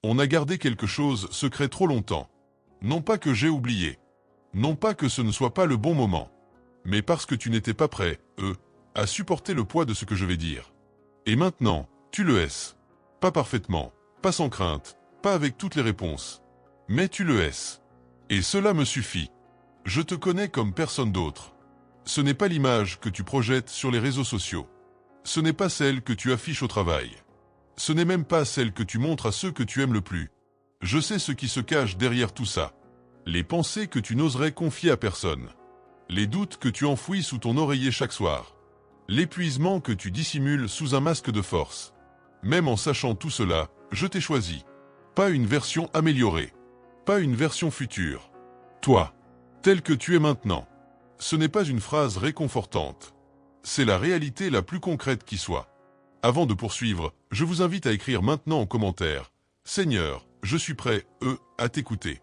On a gardé quelque chose secret trop longtemps. Non pas que j'ai oublié. Non pas que ce ne soit pas le bon moment. Mais parce que tu n'étais pas prêt, à supporter le poids de ce que je vais dire. Et maintenant, tu le es. Pas parfaitement, pas sans crainte, pas avec toutes les réponses. Mais tu le es. Et cela me suffit. Je te connais comme personne d'autre. Ce n'est pas l'image que tu projettes sur les réseaux sociaux. Ce n'est pas celle que tu affiches au travail. Ce n'est même pas celle que tu montres à ceux que tu aimes le plus. Je sais ce qui se cache derrière tout ça. Les pensées que tu n'oserais confier à personne. Les doutes que tu enfouis sous ton oreiller chaque soir. L'épuisement que tu dissimules sous un masque de force. Même en sachant tout cela, je t'ai choisi. Pas une version améliorée. Pas une version future. Toi, tel que tu es maintenant. Ce n'est pas une phrase réconfortante. C'est la réalité la plus concrète qui soit. Avant de poursuivre, je vous invite à écrire maintenant en commentaire « Seigneur, je suis prêt, à t'écouter ».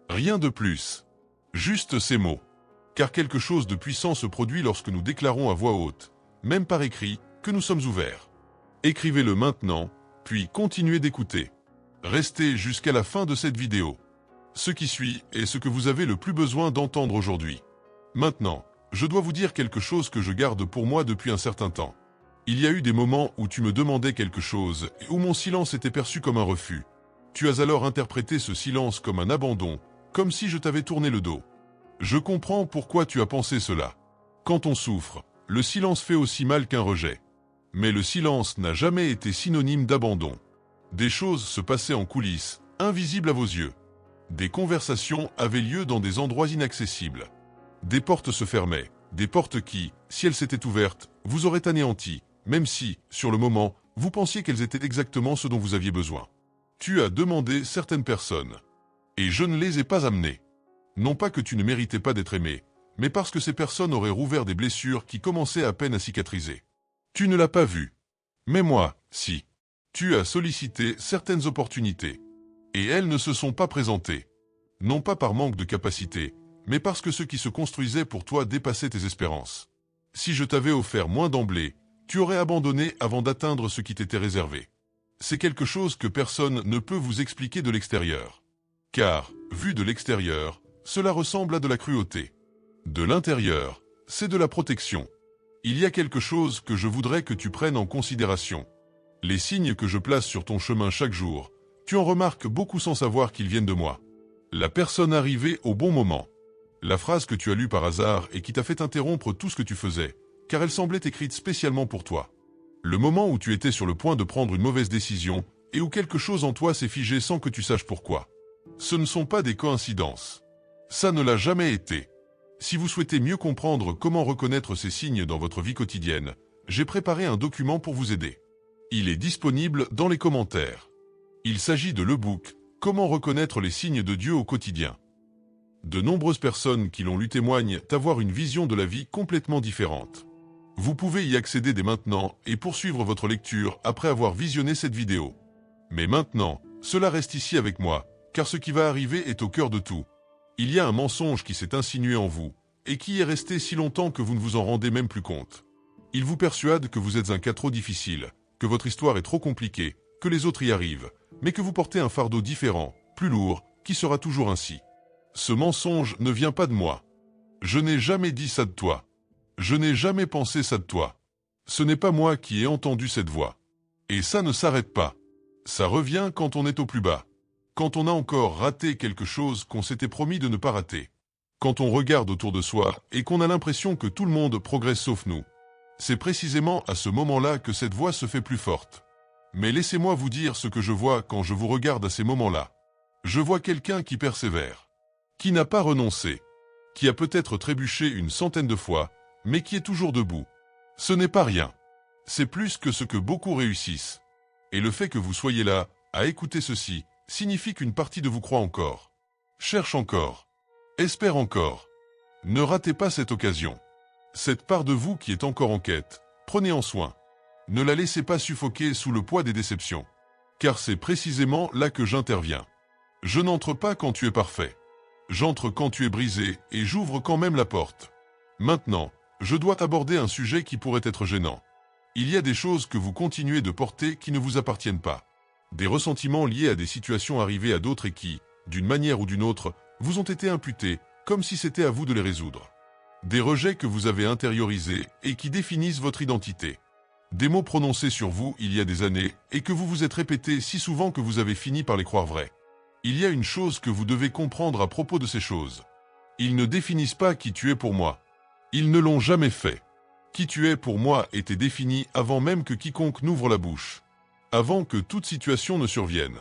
Rien de plus. Juste ces mots. Car quelque chose de puissant se produit lorsque nous déclarons à voix haute, même par écrit, que nous sommes ouverts. Écrivez-le maintenant, puis continuez d'écouter. Restez jusqu'à la fin de cette vidéo. Ce qui suit est ce que vous avez le plus besoin d'entendre aujourd'hui. Maintenant, je dois vous dire quelque chose que je garde pour moi depuis un certain temps. Il y a eu des moments où tu me demandais quelque chose et où mon silence était perçu comme un refus. Tu as alors interprété ce silence comme un abandon, comme si je t'avais tourné le dos. Je comprends pourquoi tu as pensé cela. Quand on souffre, le silence fait aussi mal qu'un rejet. Mais le silence n'a jamais été synonyme d'abandon. Des choses se passaient en coulisses, invisibles à vos yeux. Des conversations avaient lieu dans des endroits inaccessibles. Des portes se fermaient, des portes qui, si elles s'étaient ouvertes, vous auraient anéanti, même si, sur le moment, vous pensiez qu'elles étaient exactement ce dont vous aviez besoin. Tu as demandé certaines personnes. Et je ne les ai pas amenées. Non pas que tu ne méritais pas d'être aimé, mais parce que ces personnes auraient rouvert des blessures qui commençaient à peine à cicatriser. Tu ne l'as pas vu. Mais moi, si. Tu as sollicité certaines opportunités. Et elles ne se sont pas présentées. Non pas par manque de capacité, mais parce que ce qui se construisait pour toi dépassait tes espérances. Si je t'avais offert moins d'emblée, tu aurais abandonné avant d'atteindre ce qui t'était réservé. C'est quelque chose que personne ne peut vous expliquer de l'extérieur. Car, vu de l'extérieur, cela ressemble à de la cruauté. De l'intérieur, c'est de la protection. Il y a quelque chose que je voudrais que tu prennes en considération. Les signes que je place sur ton chemin chaque jour, tu en remarques beaucoup sans savoir qu'ils viennent de moi. La personne arrivée au bon moment. La phrase que tu as lue par hasard et qui t'a fait interrompre tout ce que tu faisais, car elle semblait écrite spécialement pour toi. Le moment où tu étais sur le point de prendre une mauvaise décision et où quelque chose en toi s'est figé sans que tu saches pourquoi. Ce ne sont pas des coïncidences. Ça ne l'a jamais été. Si vous souhaitez mieux comprendre comment reconnaître ces signes dans votre vie quotidienne, j'ai préparé un document pour vous aider. Il est disponible dans les commentaires. Il s'agit de l'e-book « Comment reconnaître les signes de Dieu au quotidien ». De nombreuses personnes qui l'ont lu témoignent d'avoir une vision de la vie complètement différente. Vous pouvez y accéder dès maintenant et poursuivre votre lecture après avoir visionné cette vidéo. Mais maintenant, cela reste ici avec moi, car ce qui va arriver est au cœur de tout. Il y a un mensonge qui s'est insinué en vous, et qui est resté si longtemps que vous ne vous en rendez même plus compte. Il vous persuade que vous êtes un cas trop difficile, que votre histoire est trop compliquée, que les autres y arrivent, mais que vous portez un fardeau différent, plus lourd, qui sera toujours ainsi. Ce mensonge ne vient pas de moi. Je n'ai jamais dit ça de toi. Je n'ai jamais pensé ça de toi. Ce n'est pas moi qui ai entendu cette voix. Et ça ne s'arrête pas. Ça revient quand on est au plus bas. Quand on a encore raté quelque chose qu'on s'était promis de ne pas rater. Quand on regarde autour de soi et qu'on a l'impression que tout le monde progresse sauf nous. C'est précisément à ce moment-là que cette voix se fait plus forte. Mais laissez-moi vous dire ce que je vois quand je vous regarde à ces moments-là. Je vois quelqu'un qui persévère, qui n'a pas renoncé, qui a peut-être trébuché une centaine de fois, mais qui est toujours debout. Ce n'est pas rien. C'est plus que ce que beaucoup réussissent. Et le fait que vous soyez là, à écouter ceci, signifie qu'une partie de vous croit encore. Cherche encore. Espère encore. Ne ratez pas cette occasion. Cette part de vous qui est encore en quête, prenez en soin. Ne la laissez pas suffoquer sous le poids des déceptions. Car c'est précisément là que j'interviens. Je n'entre pas quand tu es parfait. J'entre quand tu es brisé et j'ouvre quand même la porte. Maintenant, je dois aborder un sujet qui pourrait être gênant. Il y a des choses que vous continuez de porter qui ne vous appartiennent pas. Des ressentiments liés à des situations arrivées à d'autres et qui, d'une manière ou d'une autre, vous ont été imputés, comme si c'était à vous de les résoudre. Des rejets que vous avez intériorisés et qui définissent votre identité. Des mots prononcés sur vous il y a des années et que vous vous êtes répétés si souvent que vous avez fini par les croire vrais. Il y a une chose que vous devez comprendre à propos de ces choses. Ils ne définissent pas qui tu es pour moi. Ils ne l'ont jamais fait. Qui tu es pour moi était défini avant même que quiconque n'ouvre la bouche. Avant que toute situation ne survienne.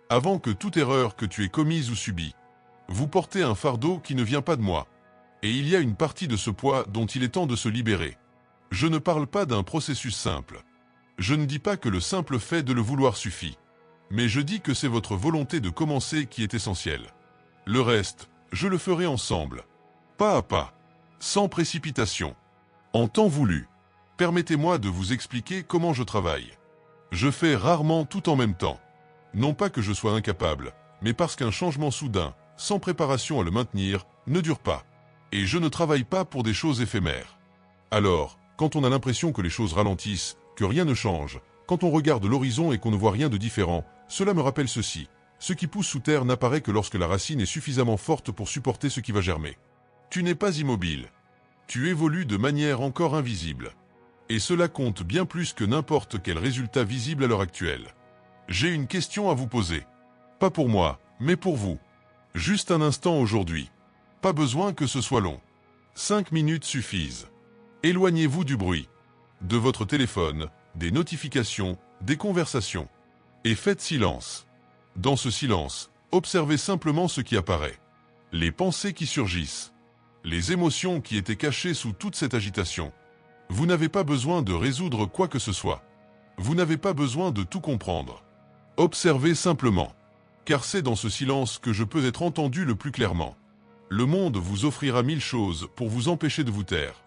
Avant que toute erreur que tu aies commise ou subie. Vous portez un fardeau qui ne vient pas de moi. Et il y a une partie de ce poids dont il est temps de se libérer. Je ne parle pas d'un processus simple. Je ne dis pas que le simple fait de le vouloir suffit. Mais je dis que c'est votre volonté de commencer qui est essentielle. Le reste, je le ferai ensemble. Pas à pas. Sans précipitation. En temps voulu. Permettez-moi de vous expliquer comment je travaille. Je fais rarement tout en même temps. Non pas que je sois incapable, mais parce qu'un changement soudain, sans préparation à le maintenir, ne dure pas. Et je ne travaille pas pour des choses éphémères. Alors, quand on a l'impression que les choses ralentissent, que rien ne change, quand on regarde l'horizon et qu'on ne voit rien de différent, cela me rappelle ceci. Ce qui pousse sous terre n'apparaît que lorsque la racine est suffisamment forte pour supporter ce qui va germer. Tu n'es pas immobile. Tu évolues de manière encore invisible. Et cela compte bien plus que n'importe quel résultat visible à l'heure actuelle. J'ai une question à vous poser. Pas pour moi, mais pour vous. Juste un instant aujourd'hui. Pas besoin que ce soit long. 5 minutes suffisent. Éloignez-vous du bruit. De votre téléphone, des notifications, des conversations. Et faites silence. Dans ce silence, observez simplement ce qui apparaît. Les pensées qui surgissent. Les émotions qui étaient cachées sous toute cette agitation. Vous n'avez pas besoin de résoudre quoi que ce soit. Vous n'avez pas besoin de tout comprendre. Observez simplement. Car c'est dans ce silence que je peux être entendu le plus clairement. Le monde vous offrira 1000 choses pour vous empêcher de vous taire.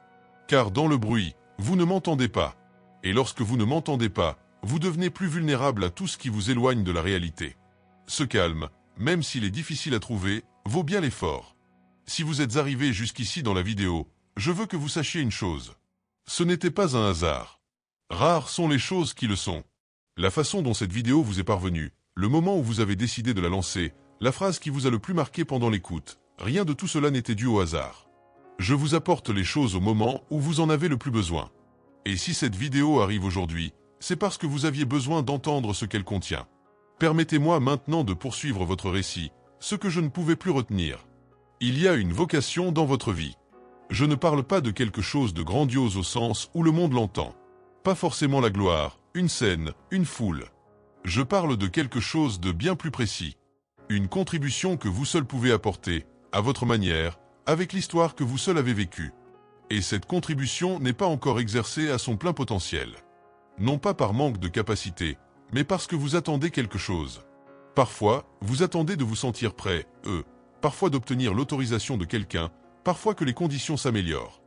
Car dans le bruit, vous ne m'entendez pas. Et lorsque vous ne m'entendez pas, vous devenez plus vulnérable à tout ce qui vous éloigne de la réalité. Ce calme, même s'il est difficile à trouver, vaut bien l'effort. Si vous êtes arrivé jusqu'ici dans la vidéo, je veux que vous sachiez une chose. Ce n'était pas un hasard. Rares sont les choses qui le sont. La façon dont cette vidéo vous est parvenue, le moment où vous avez décidé de la lancer, la phrase qui vous a le plus marqué pendant l'écoute, rien de tout cela n'était dû au hasard. Je vous apporte les choses au moment où vous en avez le plus besoin. Et si cette vidéo arrive aujourd'hui, c'est parce que vous aviez besoin d'entendre ce qu'elle contient. Permettez-moi maintenant de poursuivre votre récit, ce que je ne pouvais plus retenir. Il y a une vocation dans votre vie. Je ne parle pas de quelque chose de grandiose au sens où le monde l'entend. Pas forcément la gloire, une scène, une foule. Je parle de quelque chose de bien plus précis. Une contribution que vous seul pouvez apporter, à votre manière, avec l'histoire que vous seul avez vécue. Et cette contribution n'est pas encore exercée à son plein potentiel. Non pas par manque de capacité, mais parce que vous attendez quelque chose. Parfois, vous attendez de vous sentir prêt, parfois d'obtenir l'autorisation de quelqu'un, parfois que les conditions s'améliorent.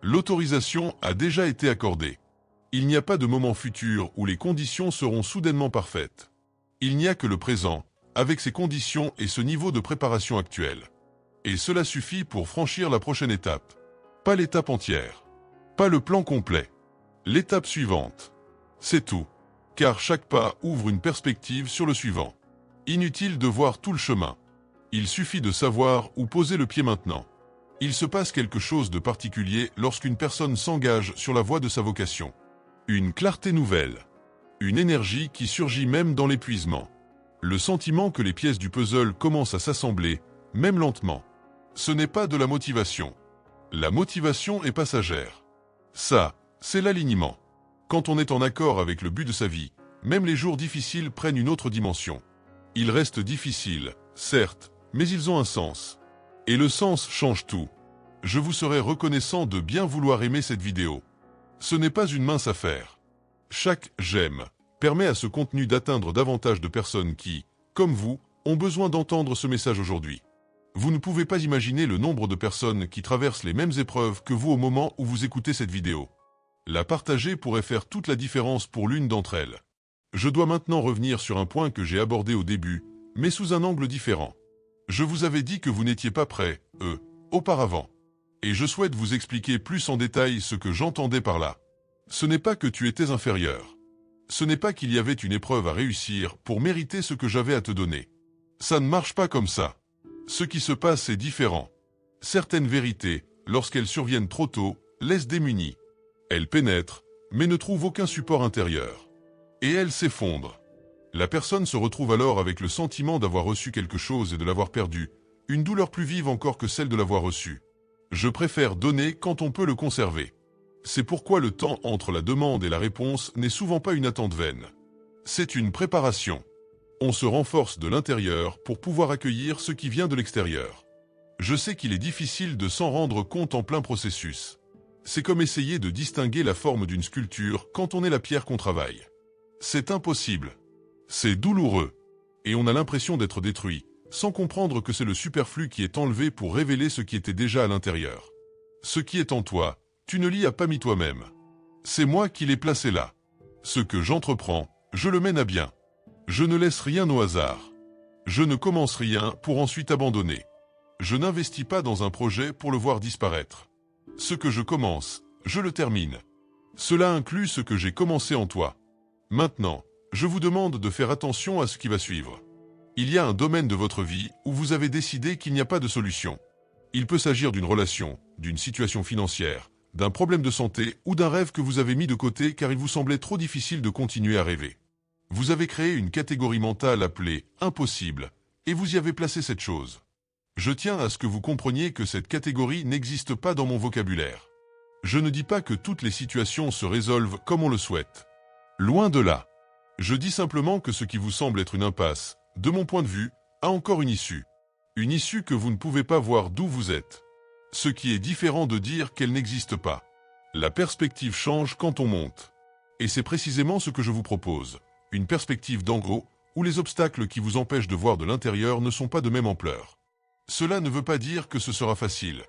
L'autorisation a déjà été accordée. Il n'y a pas de moment futur où les conditions seront soudainement parfaites. Il n'y a que le présent, avec ses conditions et ce niveau de préparation actuel. Et cela suffit pour franchir la prochaine étape. Pas l'étape entière. Pas le plan complet. L'étape suivante. C'est tout. Car chaque pas ouvre une perspective sur le suivant. Inutile de voir tout le chemin. Il suffit de savoir où poser le pied maintenant. Il se passe quelque chose de particulier lorsqu'une personne s'engage sur la voie de sa vocation. Une clarté nouvelle. Une énergie qui surgit même dans l'épuisement. Le sentiment que les pièces du puzzle commencent à s'assembler, même lentement. Ce n'est pas de la motivation. La motivation est passagère. Ça, c'est l'alignement. Quand on est en accord avec le but de sa vie, même les jours difficiles prennent une autre dimension. Ils restent difficiles, certes, mais ils ont un sens. Et le sens change tout. Je vous serais reconnaissant de bien vouloir aimer cette vidéo. Ce n'est pas une mince affaire. Chaque « j'aime » permet à ce contenu d'atteindre davantage de personnes qui, comme vous, ont besoin d'entendre ce message aujourd'hui. Vous ne pouvez pas imaginer le nombre de personnes qui traversent les mêmes épreuves que vous au moment où vous écoutez cette vidéo. La partager pourrait faire toute la différence pour l'une d'entre elles. Je dois maintenant revenir sur un point que j'ai abordé au début, mais sous un angle différent. Je vous avais dit que vous n'étiez pas prêt, auparavant. Et je souhaite vous expliquer plus en détail ce que j'entendais par là. Ce n'est pas que tu étais inférieur. Ce n'est pas qu'il y avait une épreuve à réussir pour mériter ce que j'avais à te donner. Ça ne marche pas comme ça. Ce qui se passe est différent. Certaines vérités, lorsqu'elles surviennent trop tôt, laissent démunies. Elles pénètrent, mais ne trouvent aucun support intérieur. Et elles s'effondrent. La personne se retrouve alors avec le sentiment d'avoir reçu quelque chose et de l'avoir perdu, une douleur plus vive encore que celle de l'avoir reçu. Je préfère donner quand on peut le conserver. C'est pourquoi le temps entre la demande et la réponse n'est souvent pas une attente vaine. C'est une préparation. On se renforce de l'intérieur pour pouvoir accueillir ce qui vient de l'extérieur. Je sais qu'il est difficile de s'en rendre compte en plein processus. C'est comme essayer de distinguer la forme d'une sculpture quand on est la pierre qu'on travaille. C'est impossible. C'est douloureux. Et on a l'impression d'être détruit, sans comprendre que c'est le superflu qui est enlevé pour révéler ce qui était déjà à l'intérieur. Ce qui est en toi, tu ne l'y as pas mis toi-même. C'est moi qui l'ai placé là. Ce que j'entreprends, je le mène à bien. Je ne laisse rien au hasard. Je ne commence rien pour ensuite abandonner. Je n'investis pas dans un projet pour le voir disparaître. Ce que je commence, je le termine. Cela inclut ce que j'ai commencé en toi. Maintenant, je vous demande de faire attention à ce qui va suivre. Il y a un domaine de votre vie où vous avez décidé qu'il n'y a pas de solution. Il peut s'agir d'une relation, d'une situation financière, d'un problème de santé ou d'un rêve que vous avez mis de côté car il vous semblait trop difficile de continuer à rêver. Vous avez créé une catégorie mentale appelée « impossible » et vous y avez placé cette chose. Je tiens à ce que vous compreniez que cette catégorie n'existe pas dans mon vocabulaire. Je ne dis pas que toutes les situations se résolvent comme on le souhaite. Loin de là. Je dis simplement que ce qui vous semble être une impasse, de mon point de vue, a encore une issue. Une issue que vous ne pouvez pas voir d'où vous êtes. Ce qui est différent de dire qu'elle n'existe pas. La perspective change quand on monte. Et c'est précisément ce que je vous propose. Une perspective d'en haut, où les obstacles qui vous empêchent de voir de l'intérieur ne sont pas de même ampleur. Cela ne veut pas dire que ce sera facile.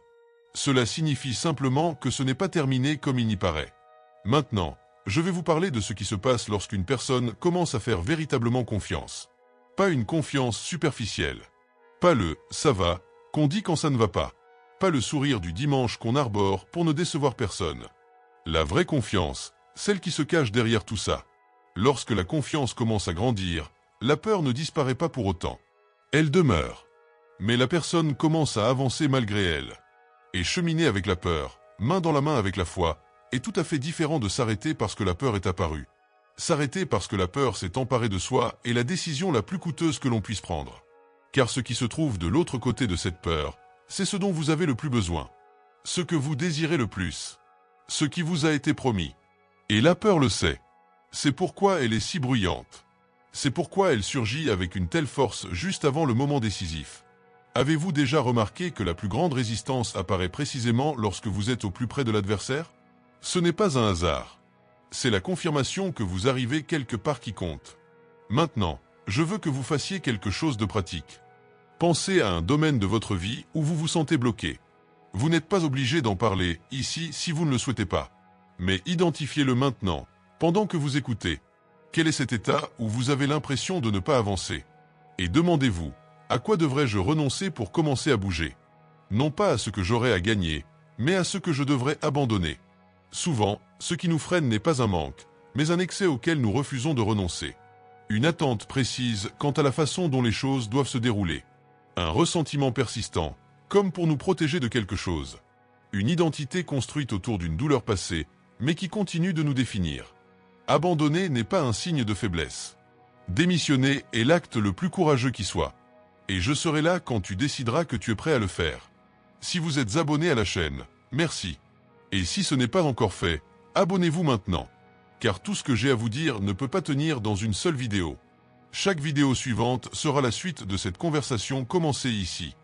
Cela signifie simplement que ce n'est pas terminé comme il n'y paraît. Maintenant, je vais vous parler de ce qui se passe lorsqu'une personne commence à faire véritablement confiance. Pas une confiance superficielle. Pas le « ça va » qu'on dit quand ça ne va pas. Pas le sourire du dimanche qu'on arbore pour ne décevoir personne. La vraie confiance, celle qui se cache derrière tout ça. Lorsque la confiance commence à grandir, la peur ne disparaît pas pour autant. Elle demeure. Mais la personne commence à avancer malgré elle. Et cheminer avec la peur, main dans la main avec la foi, est tout à fait différent de s'arrêter parce que la peur est apparue. S'arrêter parce que la peur s'est emparée de soi est la décision la plus coûteuse que l'on puisse prendre. Car ce qui se trouve de l'autre côté de cette peur, c'est ce dont vous avez le plus besoin. Ce que vous désirez le plus. Ce qui vous a été promis. Et la peur le sait. C'est pourquoi elle est si bruyante. C'est pourquoi elle surgit avec une telle force juste avant le moment décisif. Avez-vous déjà remarqué que la plus grande résistance apparaît précisément lorsque vous êtes au plus près de l'adversaire? Ce n'est pas un hasard. C'est la confirmation que vous arrivez quelque part qui compte. Maintenant, je veux que vous fassiez quelque chose de pratique. Pensez à un domaine de votre vie où vous vous sentez bloqué. Vous n'êtes pas obligé d'en parler ici si vous ne le souhaitez pas. Mais identifiez-le maintenant, pendant que vous écoutez. Quel est cet état où vous avez l'impression de ne pas avancer? Et demandez-vous, à quoi devrais-je renoncer pour commencer à bouger? Non pas à ce que j'aurais à gagner, mais à ce que je devrais abandonner. Souvent, ce qui nous freine n'est pas un manque, mais un excès auquel nous refusons de renoncer. Une attente précise quant à la façon dont les choses doivent se dérouler. Un ressentiment persistant, comme pour nous protéger de quelque chose. Une identité construite autour d'une douleur passée, mais qui continue de nous définir. Abandonner n'est pas un signe de faiblesse. Démissionner est l'acte le plus courageux qui soit. Et je serai là quand tu décideras que tu es prêt à le faire. Si vous êtes abonné à la chaîne, merci. Et si ce n'est pas encore fait, abonnez-vous maintenant. Car tout ce que j'ai à vous dire ne peut pas tenir dans une seule vidéo. Chaque vidéo suivante sera la suite de cette conversation commencée ici.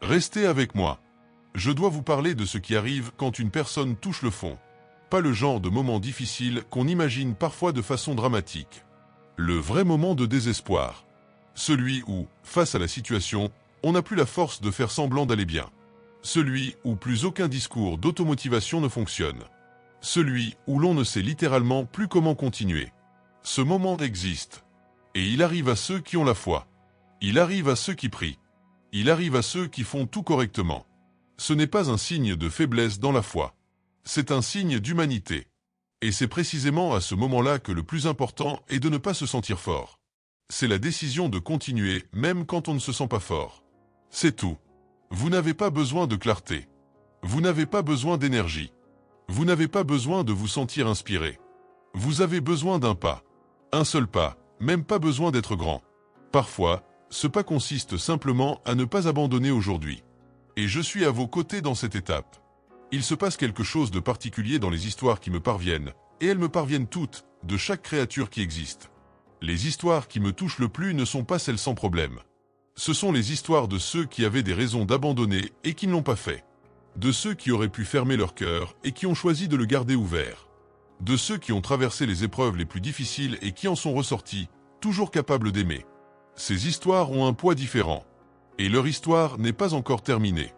Restez avec moi. Je dois vous parler de ce qui arrive quand une personne touche le fond. Pas le genre de moment difficile qu'on imagine parfois de façon dramatique. Le vrai moment de désespoir. Celui où, face à la situation, on n'a plus la force de faire semblant d'aller bien. Celui où plus aucun discours d'automotivation ne fonctionne. Celui où l'on ne sait littéralement plus comment continuer. Ce moment existe. Et il arrive à ceux qui ont la foi. Il arrive à ceux qui prient. Il arrive à ceux qui font tout correctement. Ce n'est pas un signe de faiblesse dans la foi. C'est un signe d'humanité. Et c'est précisément à ce moment-là que le plus important est de ne pas se sentir fort. C'est la décision de continuer même quand on ne se sent pas fort. C'est tout. Vous n'avez pas besoin de clarté. Vous n'avez pas besoin d'énergie. Vous n'avez pas besoin de vous sentir inspiré. Vous avez besoin d'un pas. Un seul pas, même pas besoin d'être grand. Parfois, ce pas consiste simplement à ne pas abandonner aujourd'hui. Et je suis à vos côtés dans cette étape. Il se passe quelque chose de particulier dans les histoires qui me parviennent, et elles me parviennent toutes, de chaque créature qui existe. Les histoires qui me touchent le plus ne sont pas celles sans problème. Ce sont les histoires de ceux qui avaient des raisons d'abandonner et qui ne l'ont pas fait. De ceux qui auraient pu fermer leur cœur et qui ont choisi de le garder ouvert. De ceux qui ont traversé les épreuves les plus difficiles et qui en sont ressortis, toujours capables d'aimer. Ces histoires ont un poids différent. Et leur histoire n'est pas encore terminée.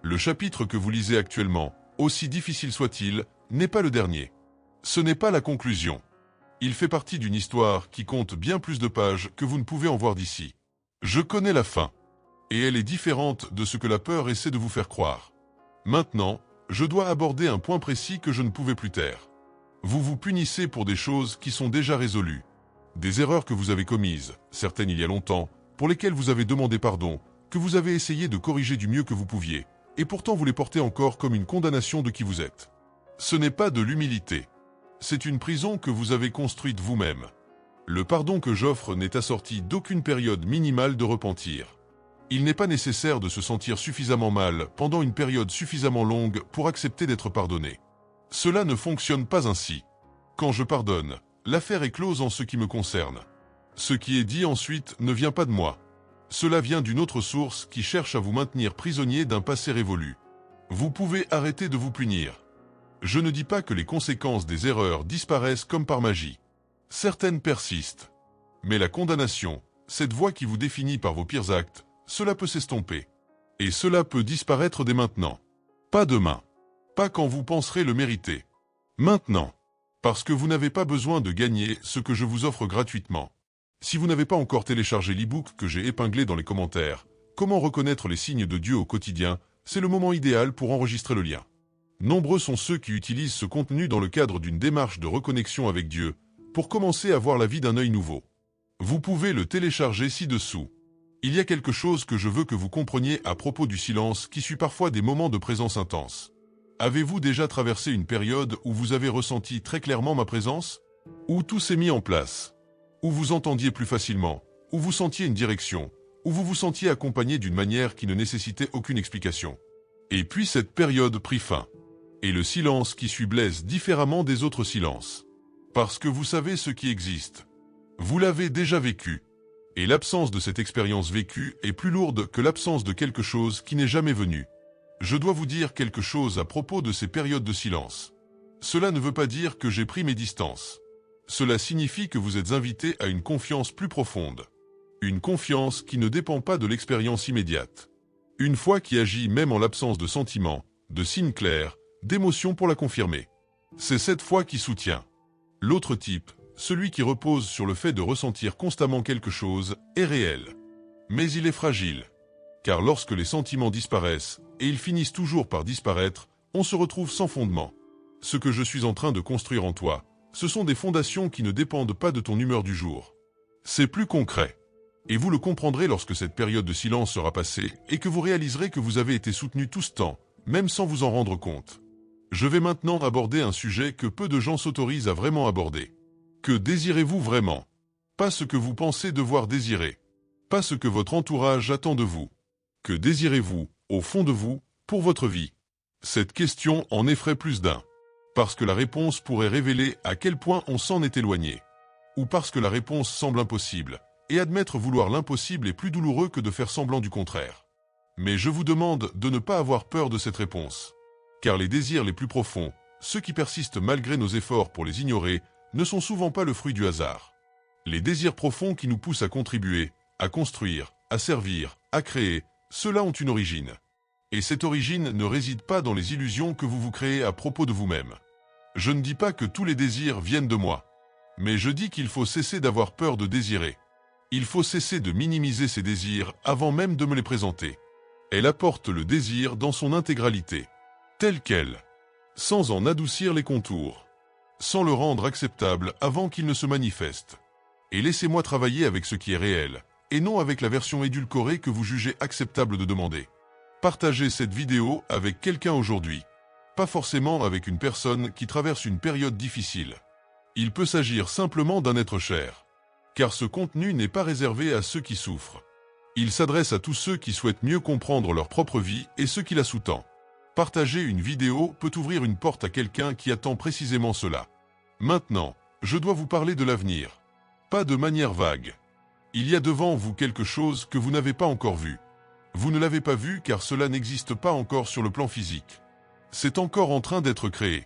Le chapitre que vous lisez actuellement, aussi difficile soit-il, n'est pas le dernier. Ce n'est pas la conclusion. Il fait partie d'une histoire qui compte bien plus de pages que vous ne pouvez en voir d'ici. Je connais la fin. Et elle est différente de ce que la peur essaie de vous faire croire. Maintenant, je dois aborder un point précis que je ne pouvais plus taire. Vous vous punissez pour des choses qui sont déjà résolues. Des erreurs que vous avez commises, certaines il y a longtemps, pour lesquelles vous avez demandé pardon, que vous avez essayé de corriger du mieux que vous pouviez, et pourtant vous les portez encore comme une condamnation de qui vous êtes. Ce n'est pas de l'humilité. C'est une prison que vous avez construite vous-même. Le pardon que j'offre n'est assorti d'aucune période minimale de repentir. Il n'est pas nécessaire de se sentir suffisamment mal pendant une période suffisamment longue pour accepter d'être pardonné. Cela ne fonctionne pas ainsi. Quand je pardonne, l'affaire est close en ce qui me concerne. Ce qui est dit ensuite ne vient pas de moi. Cela vient d'une autre source qui cherche à vous maintenir prisonnier d'un passé révolu. Vous pouvez arrêter de vous punir. Je ne dis pas que les conséquences des erreurs disparaissent comme par magie. Certaines persistent. Mais la condamnation, cette voix qui vous définit par vos pires actes, cela peut s'estomper. Et cela peut disparaître dès maintenant. Pas demain. Pas quand vous penserez le mériter. Maintenant. Parce que vous n'avez pas besoin de gagner ce que je vous offre gratuitement. Si vous n'avez pas encore téléchargé l'e-book que j'ai épinglé dans les commentaires, Comment reconnaître les signes de Dieu au quotidien, c'est le moment idéal pour enregistrer le lien. Nombreux sont ceux qui utilisent ce contenu dans le cadre d'une démarche de reconnexion avec Dieu, pour commencer à voir la vie d'un œil nouveau. Vous pouvez le télécharger ci-dessous. Il y a quelque chose que je veux que vous compreniez à propos du silence qui suit parfois des moments de présence intense. Avez-vous déjà traversé une période où vous avez ressenti très clairement ma présence? Où tout s'est mis en place? Où vous entendiez plus facilement? Où vous sentiez une direction? Où vous vous sentiez accompagné d'une manière qui ne nécessitait aucune explication? Et puis cette période prit fin. Et le silence qui suit blesse différemment des autres silences. Parce que vous savez ce qui existe. Vous l'avez déjà vécu. Et l'absence de cette expérience vécue est plus lourde que l'absence de quelque chose qui n'est jamais venu. Je dois vous dire quelque chose à propos de ces périodes de silence. Cela ne veut pas dire que j'ai pris mes distances. Cela signifie que vous êtes invité à une confiance plus profonde. Une confiance qui ne dépend pas de l'expérience immédiate. Une foi qui agit même en l'absence de sentiments, de signes clairs, d'émotions pour la confirmer. C'est cette foi qui soutient. L'autre type, celui qui repose sur le fait de ressentir constamment quelque chose, est réel. Mais il est fragile. Car lorsque les sentiments disparaissent, et ils finissent toujours par disparaître, on se retrouve sans fondement. Ce que je suis en train de construire en toi, ce sont des fondations qui ne dépendent pas de ton humeur du jour. C'est plus concret. Et vous le comprendrez lorsque cette période de silence sera passée et que vous réaliserez que vous avez été soutenu tout ce temps, même sans vous en rendre compte. Je vais maintenant aborder un sujet que peu de gens s'autorisent à vraiment aborder. Que désirez-vous vraiment? Pas ce que vous pensez devoir désirer. Pas ce que votre entourage attend de vous. Que désirez-vous, au fond de vous, pour votre vie? Cette question en effraie plus d'un. Parce que la réponse pourrait révéler à quel point on s'en est éloigné. Ou parce que la réponse semble impossible. Et admettre vouloir l'impossible est plus douloureux que de faire semblant du contraire. Mais je vous demande de ne pas avoir peur de cette réponse. Car les désirs les plus profonds, ceux qui persistent malgré nos efforts pour les ignorer, ne sont souvent pas le fruit du hasard. Les désirs profonds qui nous poussent à contribuer, à construire, à servir, à créer, ceux-là ont une origine. Et cette origine ne réside pas dans les illusions que vous vous créez à propos de vous-même. Je ne dis pas que tous les désirs viennent de moi. Mais je dis qu'il faut cesser d'avoir peur de désirer. Il faut cesser de minimiser ces désirs avant même de me les présenter. Elle apporte le désir dans son intégralité, tel quel, sans en adoucir les contours, sans le rendre acceptable avant qu'il ne se manifeste. Et laissez-moi travailler avec ce qui est réel, et non avec la version édulcorée que vous jugez acceptable de demander. Partagez cette vidéo avec quelqu'un aujourd'hui. Pas forcément avec une personne qui traverse une période difficile. Il peut s'agir simplement d'un être cher. Car ce contenu n'est pas réservé à ceux qui souffrent. Il s'adresse à tous ceux qui souhaitent mieux comprendre leur propre vie et ceux qui la sous-tendent. Partager une vidéo peut ouvrir une porte à quelqu'un qui attend précisément cela. Maintenant, je dois vous parler de l'avenir. Pas de manière vague. Il y a devant vous quelque chose que vous n'avez pas encore vu. Vous ne l'avez pas vu car cela n'existe pas encore sur le plan physique. C'est encore en train d'être créé.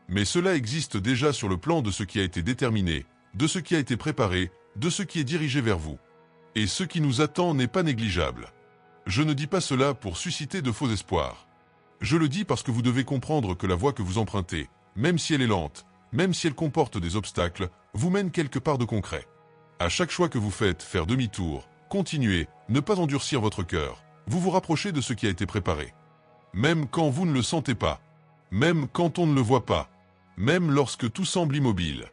Mais cela existe déjà sur le plan de ce qui a été déterminé, de ce qui a été préparé, de ce qui est dirigé vers vous. Et ce qui nous attend n'est pas négligeable. Je ne dis pas cela pour susciter de faux espoirs. Je le dis parce que vous devez comprendre que la voie que vous empruntez, même si elle est lente, même si elle comporte des obstacles, vous mène quelque part de concret. À chaque choix que vous faites, faire demi-tour, continuez, ne pas endurcir votre cœur, vous vous rapprochez de ce qui a été préparé. Même quand vous ne le sentez pas, même quand on ne le voit pas, même lorsque tout semble immobile.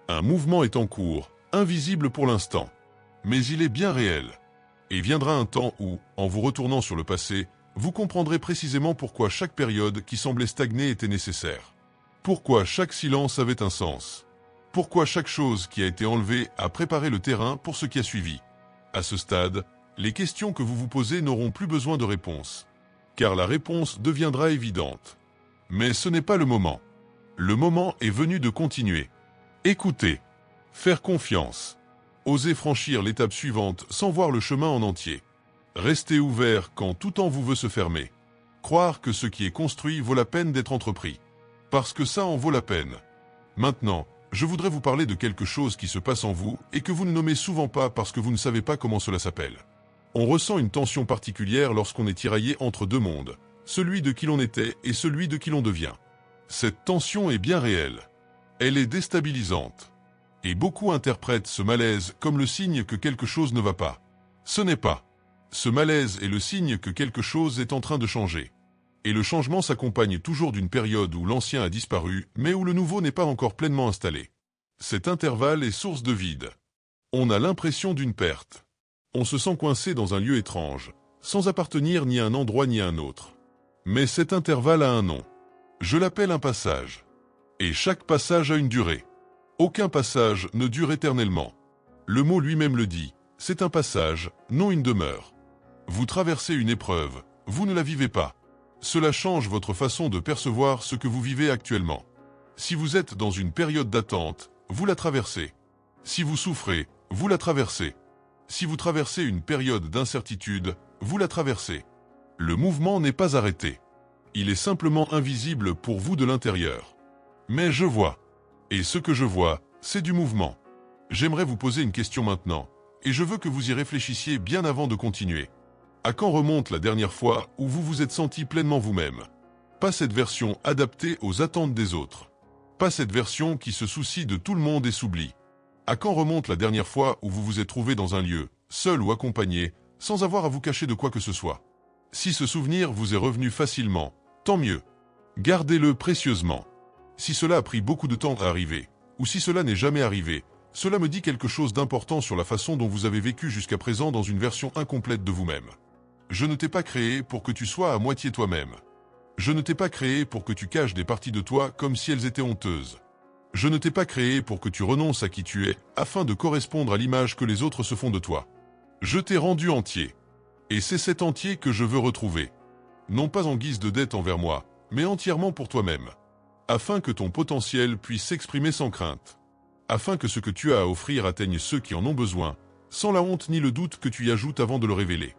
Un mouvement est en cours, invisible pour l'instant, mais il est bien réel. Et viendra un temps où, en vous retournant sur le passé, vous comprendrez précisément pourquoi chaque période qui semblait stagner était nécessaire. Pourquoi chaque silence avait un sens. Pourquoi chaque chose qui a été enlevée a préparé le terrain pour ce qui a suivi. À ce stade, les questions que vous vous posez n'auront plus besoin de réponse. Car la réponse deviendra évidente. Mais ce n'est pas le moment. Le moment est venu de continuer. Écoutez. Faire confiance. Oser franchir l'étape suivante sans voir le chemin en entier. Rester ouvert quand tout en vous veut se fermer. Croire que ce qui est construit vaut la peine d'être entrepris. Parce que ça en vaut la peine. Maintenant, je voudrais vous parler de quelque chose qui se passe en vous et que vous ne nommez souvent pas parce que vous ne savez pas comment cela s'appelle. On ressent une tension particulière lorsqu'on est tiraillé entre deux mondes, celui de qui l'on était et celui de qui l'on devient. Cette tension est bien réelle. Elle est déstabilisante. Et beaucoup interprètent ce malaise comme le signe que quelque chose ne va pas. Ce n'est pas. Ce malaise est le signe que quelque chose est en train de changer. Et le changement s'accompagne toujours d'une période où l'ancien a disparu, mais où le nouveau n'est pas encore pleinement installé. Cet intervalle est source de vide. On a l'impression d'une perte. On se sent coincé dans un lieu étrange, sans appartenir ni à un endroit ni à un autre. Mais cet intervalle a un nom. Je l'appelle un passage. Et chaque passage a une durée. Aucun passage ne dure éternellement. Le mot lui-même le dit, c'est un passage, non une demeure. Vous traversez une épreuve, vous ne la vivez pas. Cela change votre façon de percevoir ce que vous vivez actuellement. Si vous êtes dans une période d'attente, vous la traversez. Si vous souffrez, vous la traversez. Si vous traversez une période d'incertitude, vous la traversez. Le mouvement n'est pas arrêté. Il est simplement invisible pour vous de l'intérieur. Mais je vois. Et ce que je vois, c'est du mouvement. J'aimerais vous poser une question maintenant, et je veux que vous y réfléchissiez bien avant de continuer. À quand remonte la dernière fois où vous vous êtes senti pleinement vous-même? Pas cette version adaptée aux attentes des autres. Pas cette version qui se soucie de tout le monde et s'oublie. À quand remonte la dernière fois où vous vous êtes trouvé dans un lieu, seul ou accompagné, sans avoir à vous cacher de quoi que ce soit? Si ce souvenir vous est revenu facilement, tant mieux. Gardez-le précieusement. Si cela a pris beaucoup de temps à arriver, ou si cela n'est jamais arrivé, cela me dit quelque chose d'important sur la façon dont vous avez vécu jusqu'à présent dans une version incomplète de vous-même. Je ne t'ai pas créé pour que tu sois à moitié toi-même. Je ne t'ai pas créé pour que tu caches des parties de toi comme si elles étaient honteuses. Je ne t'ai pas créé pour que tu renonces à qui tu es, afin de correspondre à l'image que les autres se font de toi. Je t'ai rendu entier. Et c'est cet entier que je veux retrouver. Non pas en guise de dette envers moi, mais entièrement pour toi-même. Afin que ton potentiel puisse s'exprimer sans crainte. Afin que ce que tu as à offrir atteigne ceux qui en ont besoin, sans la honte ni le doute que tu y ajoutes avant de le révéler.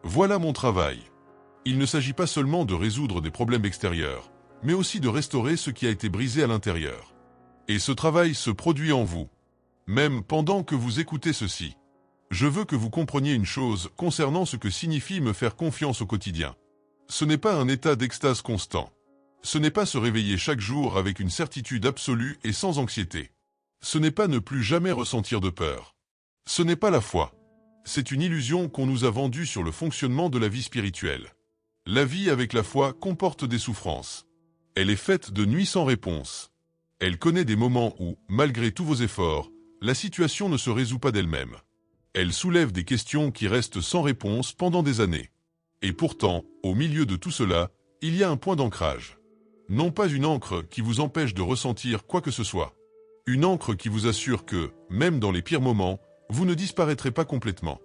Voilà mon travail. Il ne s'agit pas seulement de résoudre des problèmes extérieurs, mais aussi de restaurer ce qui a été brisé à l'intérieur. Et ce travail se produit en vous. Même pendant que vous écoutez ceci. Je veux que vous compreniez une chose concernant ce que signifie me faire confiance au quotidien. Ce n'est pas un état d'extase constant. Ce n'est pas se réveiller chaque jour avec une certitude absolue et sans anxiété. Ce n'est pas ne plus jamais ressentir de peur. Ce n'est pas la foi. C'est une illusion qu'on nous a vendue sur le fonctionnement de la vie spirituelle. La vie avec la foi comporte des souffrances. Elle est faite de nuits sans réponse. Elle connaît des moments où, malgré tous vos efforts, la situation ne se résout pas d'elle-même. Elle soulève des questions qui restent sans réponse pendant des années. Et pourtant, au milieu de tout cela, il y a un point d'ancrage. Non pas une ancre qui vous empêche de ressentir quoi que ce soit. Une ancre qui vous assure que, même dans les pires moments, vous ne disparaîtrez pas complètement.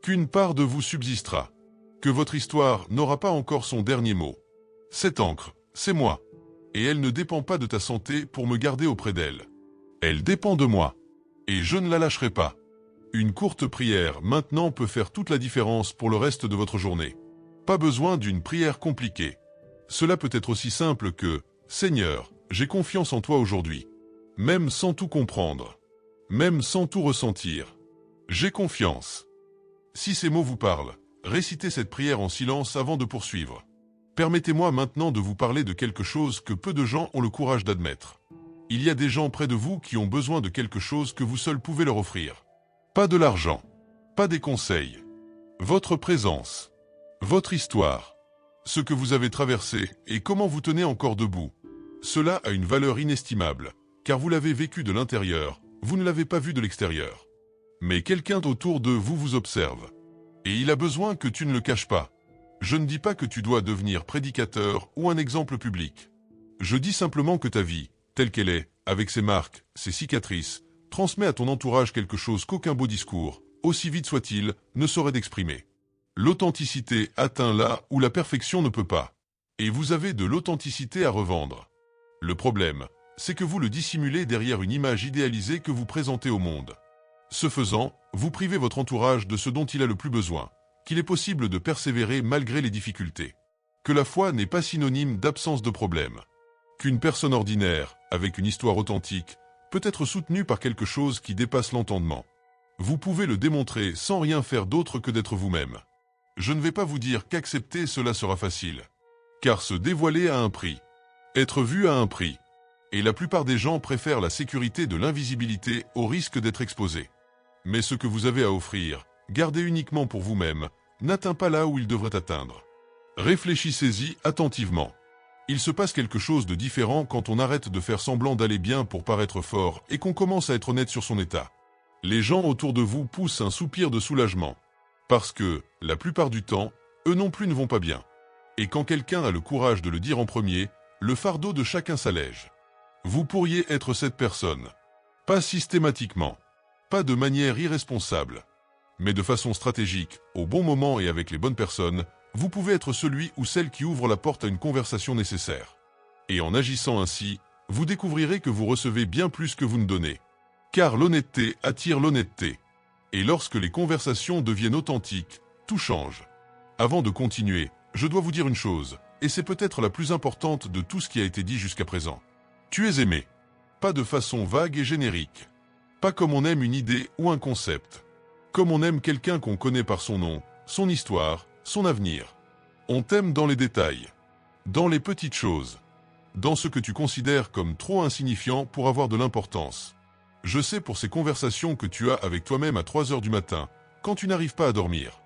Qu'une part de vous subsistera. Que votre histoire n'aura pas encore son dernier mot. Cette ancre, c'est moi. Et elle ne dépend pas de ta santé pour me garder auprès d'elle. Elle dépend de moi. Et je ne la lâcherai pas. Une courte prière maintenant peut faire toute la différence pour le reste de votre journée. Pas besoin d'une prière compliquée. Cela peut être aussi simple que « Seigneur, j'ai confiance en toi aujourd'hui. » Même sans tout comprendre. Même sans tout ressentir. J'ai confiance. Si ces mots vous parlent, récitez cette prière en silence avant de poursuivre. Permettez-moi maintenant de vous parler de quelque chose que peu de gens ont le courage d'admettre. Il y a des gens près de vous qui ont besoin de quelque chose que vous seul pouvez leur offrir. Pas de l'argent. Pas des conseils. Votre présence. Votre histoire. Ce que vous avez traversé et comment vous tenez encore debout. Cela a une valeur inestimable, car vous l'avez vécu de l'intérieur, vous ne l'avez pas vu de l'extérieur. Mais quelqu'un autour de vous vous observe. Et il a besoin que tu ne le caches pas. Je ne dis pas que tu dois devenir prédicateur ou un exemple public. Je dis simplement que ta vie, telle qu'elle est, avec ses marques, ses cicatrices, transmet à ton entourage quelque chose qu'aucun beau discours, aussi vite soit-il, ne saurait d'exprimer. L'authenticité atteint là où la perfection ne peut pas. Et vous avez de l'authenticité à revendre. Le problème, c'est que vous le dissimulez derrière une image idéalisée que vous présentez au monde. Ce faisant, vous privez votre entourage de ce dont il a le plus besoin, qu'il est possible de persévérer malgré les difficultés. Que la foi n'est pas synonyme d'absence de problème. Qu'une personne ordinaire, avec une histoire authentique, peut être soutenue par quelque chose qui dépasse l'entendement. Vous pouvez le démontrer sans rien faire d'autre que d'être vous-même. Je ne vais pas vous dire qu'accepter cela sera facile. Car se dévoiler a un prix. Être vu a un prix. Et la plupart des gens préfèrent la sécurité de l'invisibilité au risque d'être exposés. Mais ce que vous avez à offrir, gardez uniquement pour vous-même, n'atteint pas là où il devrait atteindre. Réfléchissez-y attentivement. Il se passe quelque chose de différent quand on arrête de faire semblant d'aller bien pour paraître fort et qu'on commence à être honnête sur son état. Les gens autour de vous poussent un soupir de soulagement. Parce que, la plupart du temps, eux non plus ne vont pas bien. Et quand quelqu'un a le courage de le dire en premier, le fardeau de chacun s'allège. Vous pourriez être cette personne. Pas systématiquement. Pas de manière irresponsable. Mais de façon stratégique, au bon moment et avec les bonnes personnes, vous pouvez être celui ou celle qui ouvre la porte à une conversation nécessaire. Et en agissant ainsi, vous découvrirez que vous recevez bien plus que vous ne donnez. Car l'honnêteté attire l'honnêteté. Et lorsque les conversations deviennent authentiques, tout change. Avant de continuer, je dois vous dire une chose, et c'est peut-être la plus importante de tout ce qui a été dit jusqu'à présent. Tu es aimé. Pas de façon vague et générique. Pas comme on aime une idée ou un concept. Comme on aime quelqu'un qu'on connaît par son nom, son histoire, son avenir. On t'aime dans les détails. Dans les petites choses. Dans ce que tu considères comme trop insignifiant pour avoir de l'importance. Je sais pour ces conversations que tu as avec toi-même à 3 heures du matin, quand tu n'arrives pas à dormir.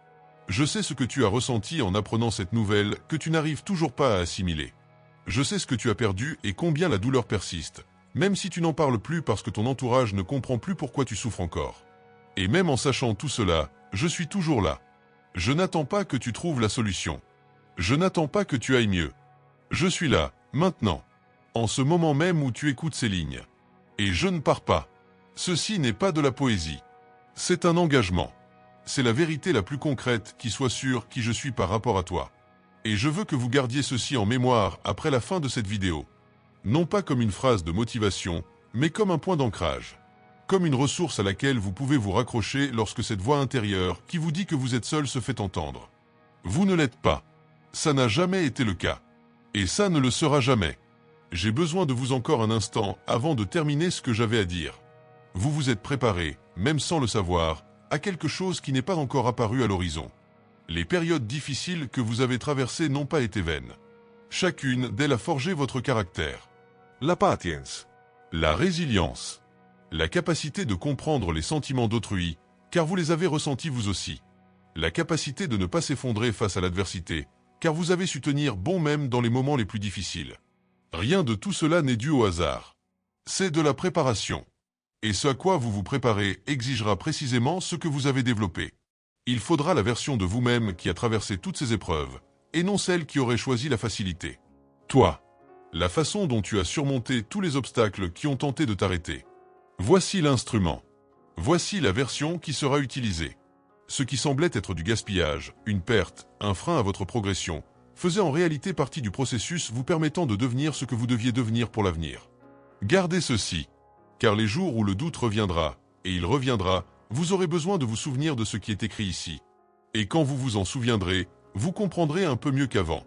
Je sais ce que tu as ressenti en apprenant cette nouvelle que tu n'arrives toujours pas à assimiler. Je sais ce que tu as perdu et combien la douleur persiste, même si tu n'en parles plus parce que ton entourage ne comprend plus pourquoi tu souffres encore. Et même en sachant tout cela, je suis toujours là. Je n'attends pas que tu trouves la solution. Je n'attends pas que tu ailles mieux. Je suis là, maintenant. En ce moment même où tu écoutes ces lignes. Et je ne pars pas. Ceci n'est pas de la poésie. C'est un engagement. C'est la vérité la plus concrète qui soit sur qui je suis par rapport à toi. Et je veux que vous gardiez ceci en mémoire après la fin de cette vidéo. Non pas comme une phrase de motivation, mais comme un point d'ancrage. Comme une ressource à laquelle vous pouvez vous raccrocher lorsque cette voix intérieure qui vous dit que vous êtes seul se fait entendre. Vous ne l'êtes pas. Ça n'a jamais été le cas. Et ça ne le sera jamais. J'ai besoin de vous encore un instant avant de terminer ce que j'avais à dire. Vous vous êtes préparé, même sans le savoir, à quelque chose qui n'est pas encore apparu à l'horizon. Les périodes difficiles que vous avez traversées n'ont pas été vaines. Chacune d'elles a forgé votre caractère. La patience, la résilience, la capacité de comprendre les sentiments d'autrui, car vous les avez ressentis vous aussi. La capacité de ne pas s'effondrer face à l'adversité, car vous avez su tenir bon même dans les moments les plus difficiles. Rien de tout cela n'est dû au hasard. C'est de la préparation. Et ce à quoi vous vous préparez exigera précisément ce que vous avez développé. Il faudra la version de vous-même qui a traversé toutes ces épreuves, et non celle qui aurait choisi la facilité. Toi, la façon dont tu as surmonté tous les obstacles qui ont tenté de t'arrêter. Voici l'instrument. Voici la version qui sera utilisée. Ce qui semblait être du gaspillage, une perte, un frein à votre progression, faisait en réalité partie du processus vous permettant de devenir ce que vous deviez devenir pour l'avenir. Gardez ceci, car les jours où le doute reviendra, et il reviendra, vous aurez besoin de vous souvenir de ce qui est écrit ici. Et quand vous vous en souviendrez, vous comprendrez un peu mieux qu'avant.